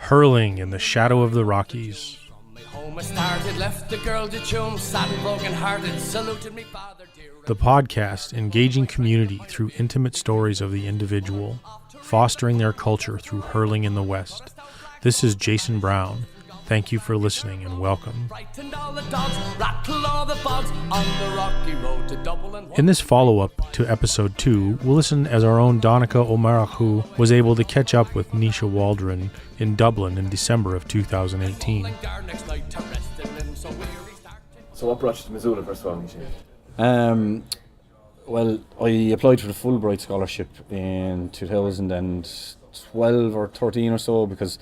Hurling in the Shadow of the Rockies. The podcast engaging community through intimate stories of the individual, fostering their culture through hurling in the West. This is Jason Brown. Thank you for listening and welcome. In this follow-up to episode 2, we'll listen as our own Donncha was able to catch up with Naoise Waldron in Dublin in December of 2018. So what brought you to Missoula first of all, Naoise? Well, I applied for the Fulbright scholarship in 2012 or 13 or so because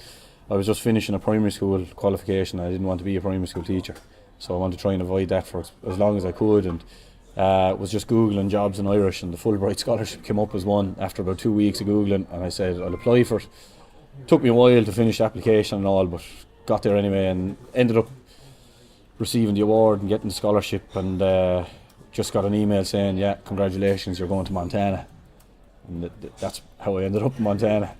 I was just finishing a primary school qualification. I didn't want to be a primary school teacher, so I wanted to try and avoid that for as long as I could, and was just Googling jobs in Irish, and the Fulbright scholarship came up as one after about 2 weeks of Googling, and I said I'll apply for it. Took me a while to finish the application and all, but got there anyway and ended up receiving the award and getting the scholarship, and just got an email saying, yeah, congratulations, you're going to Montana. And that's how I ended up in Montana.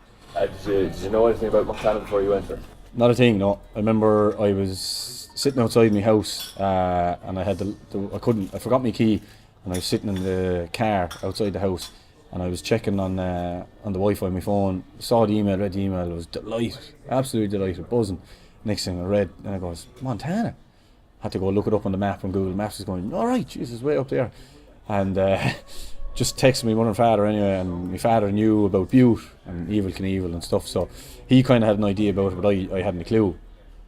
Did you know anything about Montana before you went there? Not a thing, no. I remember I was sitting outside my house and I had I forgot my key, and I was sitting in the car outside the house and I was checking on the Wi-Fi on my phone, saw the email, read the email, I was delighted, absolutely delighted, buzzing. Next thing I read, and I goes, Montana? Had to go look it up on the map, on Google Maps is going, alright, Jesus, way up there. And just texted me mother and father anyway, and my father knew about Butte and Evel Knievel and stuff, so he kind of had an idea about it, but I hadn't a clue.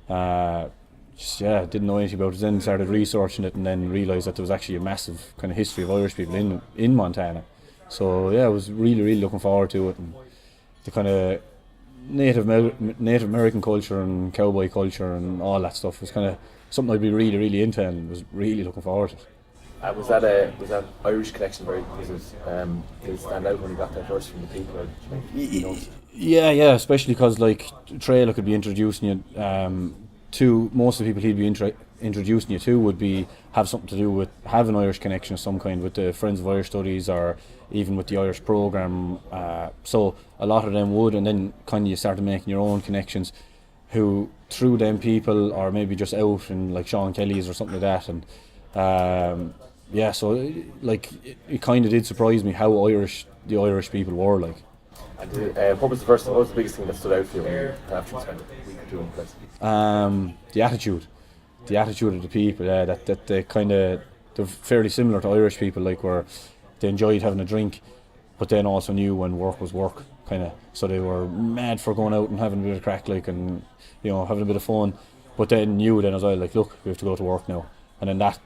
Didn't know anything about it. Then started researching it and then realised that there was actually a massive kind of history of Irish people in Montana. So yeah, I was really looking forward to it, and the kind of Native American culture and cowboy culture and all that stuff was kind of something I'd be really into, and was really looking forward to it. Was that Irish connection very, did it stand out when you got there first from the people? Yeah, especially because like Trailer could be introducing you to most of the people he'd be introducing you to would have something to do with have an Irish connection of some kind with the Friends of Irish Studies or even with the Irish programme. So a lot of them would, and then kind of you started making your own connections who through them people, or maybe just out in like Sean Kelly's or something like that, and so like it kind of did surprise me how Irish the Irish people were like. And what was the biggest thing that stood out for you after you spent a week or two in place? The attitude of the people. That they kind of, they're fairly similar to Irish people, like where they enjoyed having a drink, but then also knew when work was work, kind of. So they were mad for going out and having a bit of crack, like, and having a bit of fun, but then knew then as well, like, look, we have to go to work now, and then that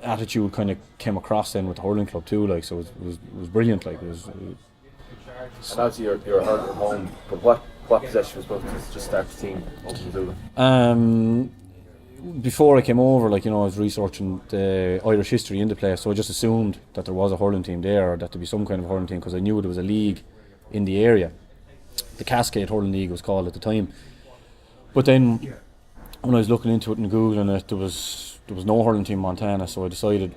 attitude kind of came across then with the hurling club too, like, so it was brilliant, like, it was. And obviously you're hurling at home, but what possessed you was to just start the team up in Missoula? Before I came over, like, I was researching the Irish history in the place, so I just assumed that there was a hurling team there, or that there'd be some kind of hurling team, because I knew there was a league in the area. The Cascade Hurling League was called at the time. But then when I was looking into it and Googling it, there was no hurling team in Montana, so I decided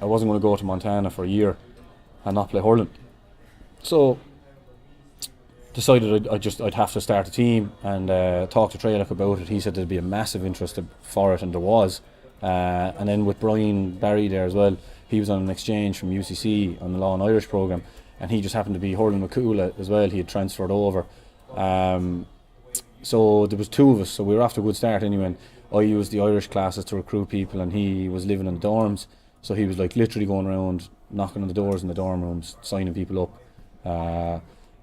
I wasn't going to go to Montana for a year and not play hurling. So decided I'd have to start a team, and talk to Trailock about it. He said there'd be a massive interest for it, and there was. And then with Brian Barry there as well, he was on an exchange from UCC on the Law and Irish programme, and he just happened to be hurling with Coola as well. He had transferred over. So there was two of us, so we were off to a good start anyway. And I used the Irish classes to recruit people, and he was living in the dorms, so he was like literally going around knocking on the doors in the dorm rooms, signing people up.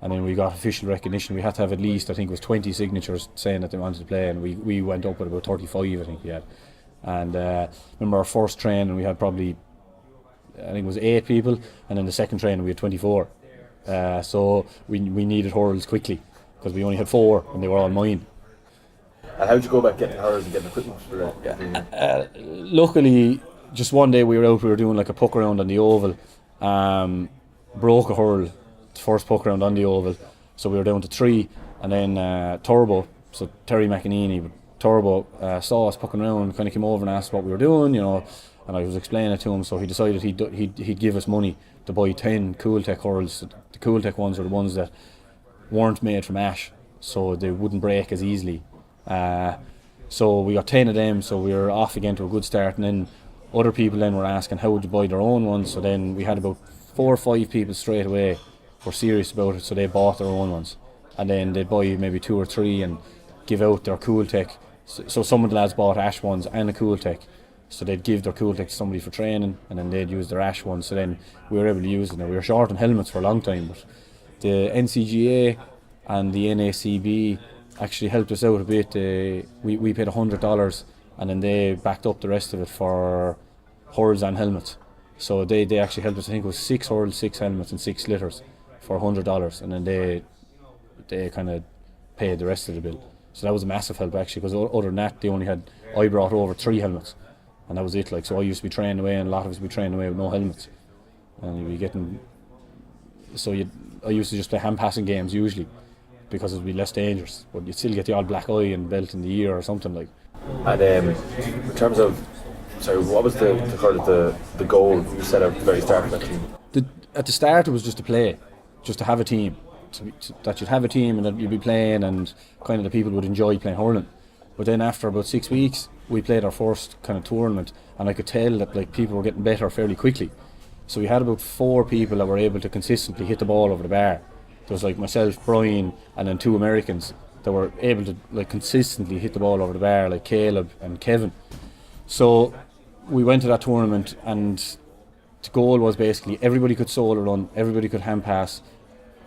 And then we got official recognition. We had to have at least, I think it was 20 signatures saying that they wanted to play, and we went up with about 35, I think we had. And remember our first training, we had probably, I think it was 8 people, and then the second training we had 24. So we needed hurls quickly, because we only had 4 and they were all mine. And how did you go about getting hurls and getting equipment for it? Luckily, just one day we were doing like a puck around on the oval, broke a hurl, the first puck around on the oval, so we were down to 3, and then Turbo, so Terry McEnany, Turbo saw us pucking around, kind of came over and asked what we were doing, and I was explaining it to him, so he decided he'd give us money to buy 10 Cool Tech hurls. The Cool Tech ones were the ones that weren't made from ash, so they wouldn't break as easily. So we got 10 of them, so we were off again to a good start, and then other people then were asking how would you buy their own ones. So then we had about 4 or 5 people straight away were serious about it, so they bought their own ones, and then they'd buy maybe 2 or 3 and give out their Cool Tech. So some of the lads bought Ash ones and a Cool Tech, so they'd give their Cool Tech to somebody for training, and then they'd use their Ash ones. So then we were able to use it. Now we were short on helmets for a long time, but the NCGA and the NACB actually helped us out a bit. We paid $100, and then they backed up the rest of it for hurls and helmets. So they actually helped us. I think it was 6 hurls, 6 helmets and 6 litters for $100, and then they kind of paid the rest of the bill. So that was a massive help actually, because other than that I brought over 3 helmets, and that was it. Like, so I used to be trained away, and a lot of us would be trained away with no helmets, and you'd be getting. So I used to just play hand passing games usually, because it would be less dangerous, but you'd still get the odd black eye and belt in the ear or something like. And in terms of, what was the goal you set at the very start of that team? At the start it was just to play, just to have a team, that you'd have a team and that you'd be playing, and kind of the people would enjoy playing hurling. But then after about 6 weeks we played our first kind of tournament, and I could tell that like people were getting better fairly quickly. So we had about 4 people that were able to consistently hit the ball over the bar. There was like myself, Brian, and then 2 Americans that were able to like consistently hit the ball over the bar, like Caleb and Kevin. So we went to that tournament, and the goal was basically everybody could solo run, everybody could hand pass,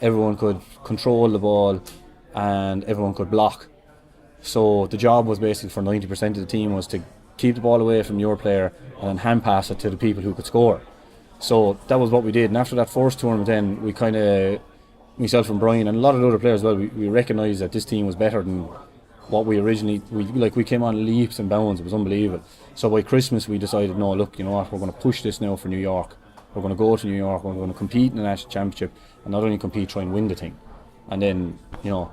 everyone could control the ball, and everyone could block. So the job was basically for 90% of the team was to keep the ball away from your player and then hand pass it to the people who could score. So that was what we did. And after that first tournament then, we kind of, myself and Brian and a lot of the other players as well, we recognised that this team was better than what we originally, we came on leaps and bounds. It was unbelievable. So by Christmas we decided, no, look, you know what, we're going to push this now for New York. We're going to go to New York, we're going to compete in the national championship, and not only compete, try and win the thing. And then, you know,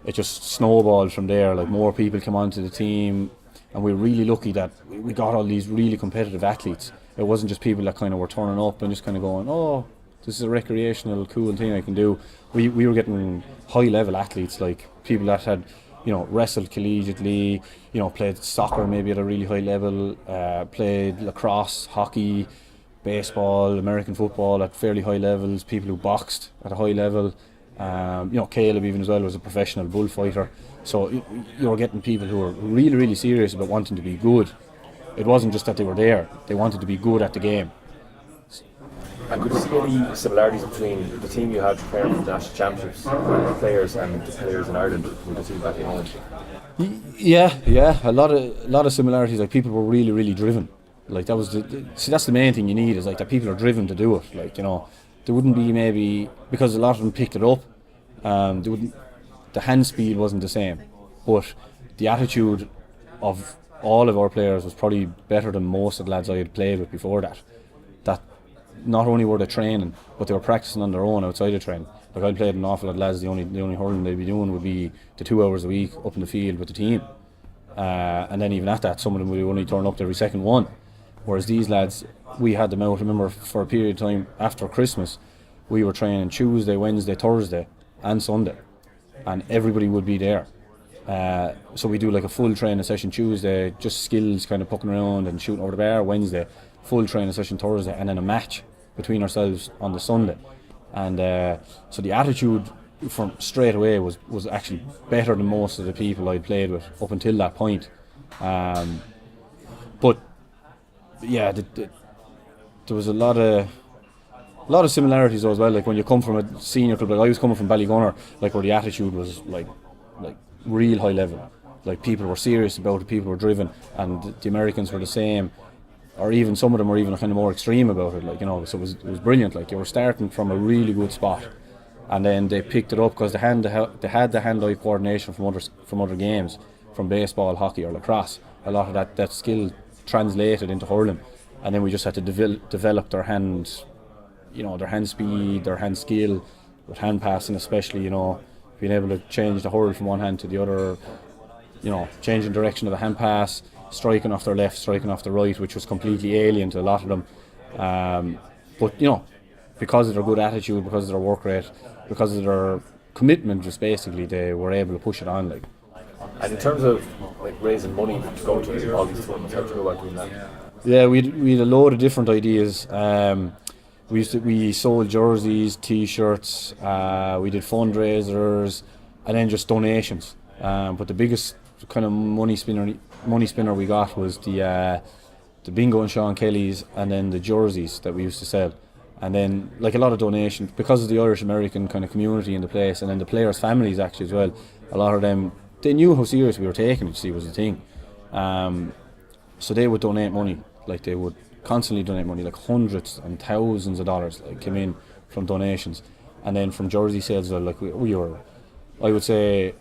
it just snowballed from there. Like, more people came onto the team, and we were really lucky that we got all these really competitive athletes. It wasn't just people that kind of were turning up and just kind of going, oh, this is a recreational cool thing I can do. We were getting high level athletes, like people that had, you know, wrestled collegiately, you know, played soccer maybe at a really high level, played lacrosse, hockey, baseball, American football at fairly high levels, people who boxed at a high level. You know, Caleb even as well was a professional bullfighter. So you were getting people who were really, really serious about wanting to be good. It wasn't just that they were there, they wanted to be good at the game. And could you see any similarities between the team you had preparing for the national championships, the players, and the players in Ireland with the team back in Holland? Yeah, a lot of similarities. Like, people were really, really driven. Like, that was that's the main thing you need, is like that people are driven to do it. Like, you know, there wouldn't be, maybe because a lot of them picked it up, the hand speed wasn't the same, but the attitude of all of our players was probably better than most of the lads I had played with before that. That not only were they training, but they were practicing on their own outside of training. Like, I played an awful lot of lads, the only hurling they'd be doing would be the 2 hours a week up in the field with the team, and then even at that, some of them would only turn up every second one. Whereas these lads, we had them out, remember, for a period of time after Christmas, we were training Tuesday, Wednesday, Thursday and Sunday, and everybody would be there. So we do like a full training session Tuesday, just skills, kind of poking around and shooting over the bar. Wednesday, full training session Thursday, and then a match between ourselves on the Sunday. And so the attitude from straight away was actually better than most of the people I played with up until that point. But yeah, there was a lot of similarities as well. Like, when you come from a senior club, like I was coming from Ballygunner, like, where the attitude was like real high level. Like, people were serious about it, people were driven, and the Americans were the same, or even some of them were even kind of more extreme about it. Like, you know, so it was brilliant. Like, you were starting from a really good spot, and then they picked it up because they had the hand-eye coordination from other games, from baseball, hockey or lacrosse. A lot of that skill translated into hurling, and then we just had to develop their hand, you know, their hand speed, their hand skill, with hand passing especially, you know, being able to change the hurl from one hand to the other, you know, changing direction of the hand pass, striking off their left, striking off the right, which was completely alien to a lot of them. But, you know, because of their good attitude, because of their work rate, because of their commitment, just basically they were able to push it on. Like, And in terms of like raising money to go to all these tournaments, how do you go about doing that? yeah, we had a load of different ideas. We sold jerseys, T-shirts, we did fundraisers, and then just donations. But the biggest kind of money spinner we got was the bingo and Sean Kelly's, and then the jerseys that we used to sell. And then like a lot of donations because of the Irish American kind of community in the place, and then the players' families actually as well. A lot of them, they knew how serious we were taking it. See, was the thing. So they would donate money, like they would constantly donate money, like hundreds and thousands of dollars like came in from donations, and then from jersey sales. Like we were, I would say,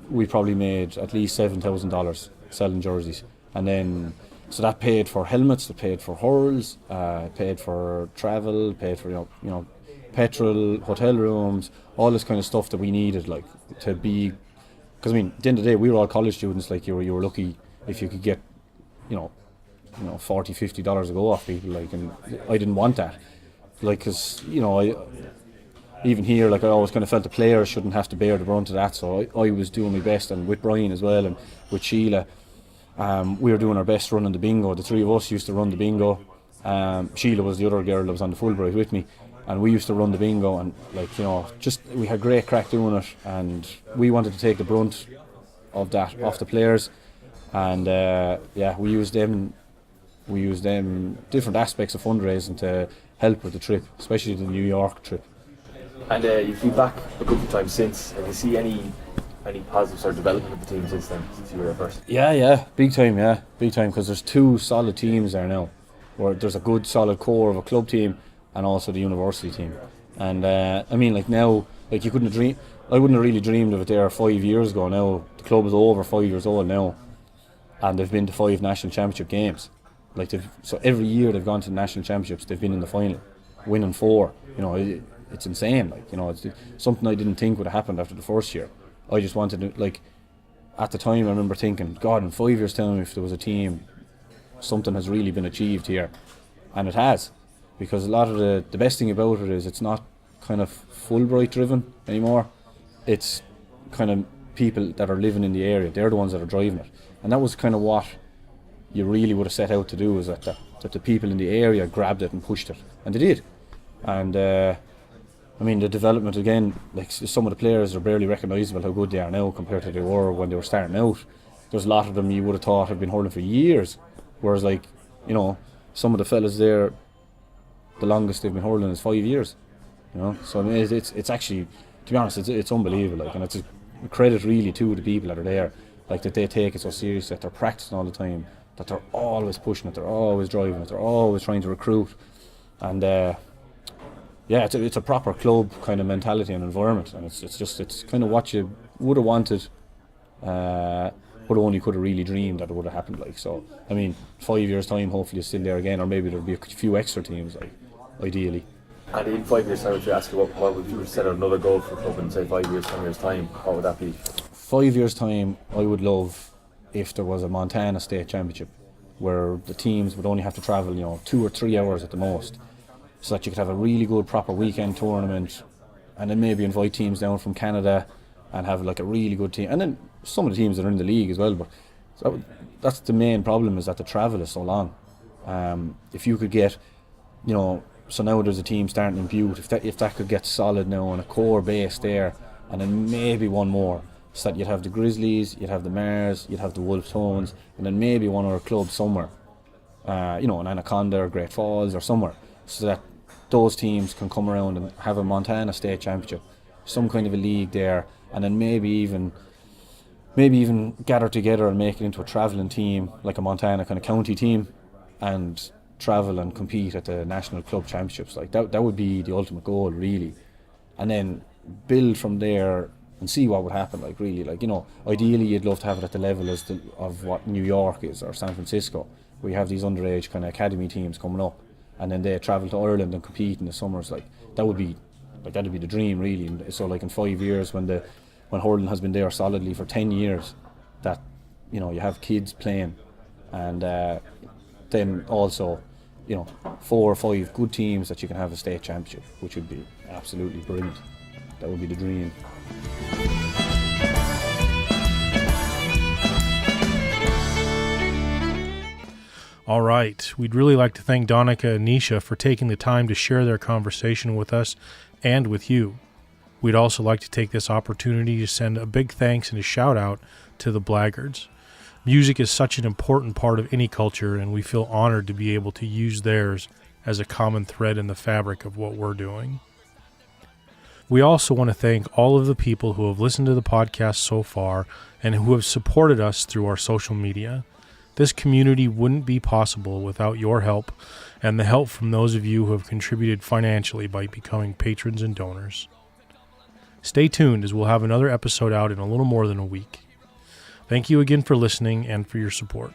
we probably made at least $7,000 selling jerseys, and then so that paid for helmets, it paid for hurls, paid for travel, paid for you know petrol, hotel rooms, all this kind of stuff that we needed, like to be. Because I mean, at the end of the day, we were all college students. Like you were lucky if you could get, $40, $50 a go off people. Like, and I didn't want that. Like, because even here, like I always kind of felt the players shouldn't have to bear the brunt of that. So I was doing my best, and with Brian as well, and with Sheila, we were doing our best running the bingo. The three of us used to run the bingo. Sheila was the other girl that was on the Fulbright with me, and we used to run the bingo, and just we had great crack doing it, and we wanted to take the brunt of that off the players, and we used them different aspects of fundraising to help with the trip, especially the New York trip. And you've been back a couple of times since. Have you see any positives or development of the team since then, since you were there first? Yeah, big time, because there's two solid teams there now, where there's a good solid core of a club team and also the university team. And I mean, like now, like I wouldn't have really dreamed of it there 5 years ago. Now the club is over 5 years old now, and they've been to 5 national championship games. Like so every year they've gone to the national championships, they've been in the final, winning 4. It's insane. Like it's something I didn't think would have happened after the first year. I just wanted to, like, at the time I remember thinking, God, in 5 years' time, if there was a team, something has really been achieved here, and it has. Because a lot of the best thing about it is it's not kind of Fulbright driven anymore. It's kind of people that are living in the area. They're the ones that are driving it, and that was kind of what you really would have set out to do, is that the people in the area grabbed it and pushed it, and they did. And I mean, the development again, like some of the players are barely recognisable how good they are now compared to they were when they were starting out. There's a lot of them you would have thought have been hurling for years, whereas like some of the fellas there, the longest they've been hurling is 5 years. So I mean, it's actually, to be honest, it's unbelievable. Like, and it's a credit really to the people that are there, like that they take it so serious, that they're practicing all the time, that they're always pushing it, they're always driving it, they're always trying to recruit, and it's a proper club kind of mentality and environment, and it's kind of what you would have wanted, but only could have really dreamed that it would have happened. Like, so I mean, 5 years time, hopefully it's still there again, or maybe there'll be a few extra teams, like, ideally. And in 5 years' time, if you ask you what would you set out another goal for the club in say 5 years, 10 years' time, what would that be? 5 years' time, I would love if there was a Montana State Championship, where the teams would only have to travel 2 or 3 hours at the most, so that you could have a really good proper weekend tournament, and then maybe invite teams down from Canada and have like a really good team, and then some of the teams that are in the league as well. But that's the main problem, is that the travel is so long. If you could get, so now there's a team starting in Butte, if that could get solid now and a core base there, and then maybe one more, so that you'd have the Grizzlies, you'd have the Mars, you'd have the Wolf Tones, and then maybe one other club somewhere, an Anaconda or Great Falls or somewhere, so that those teams can come around and have a Montana State Championship, some kind of a league there, and then maybe even gather together and make it into a travelling team, like a Montana kind of county team, and travel and compete at the national club championships. Like that would be the ultimate goal, really, and then build from there and see what would happen. Like, really, like, ideally you'd love to have it at the level of what New York is, or San Francisco, where you have these underage kind of academy teams coming up, and then they travel to Ireland and compete in the summers. Like, that'd be the dream, really. And so, like, in 5 years, when hurling has been there solidly for 10 years, that you have kids playing, and then also 4 or 5 good teams that you can have a state championship, which would be absolutely brilliant. That would be the dream. All right, we'd really like to thank Donncha and Naoise for taking the time to share their conversation with us and with you. We'd also like to take this opportunity to send a big thanks and a shout out to the Blaggards. Music is such an important part of any culture, and we feel honored to be able to use theirs as a common thread in the fabric of what we're doing. We also want to thank all of the people who have listened to the podcast so far and who have supported us through our social media. This community wouldn't be possible without your help and the help from those of you who have contributed financially by becoming patrons and donors. Stay tuned as we'll have another episode out in a little more than a week. Thank you again for listening and for your support.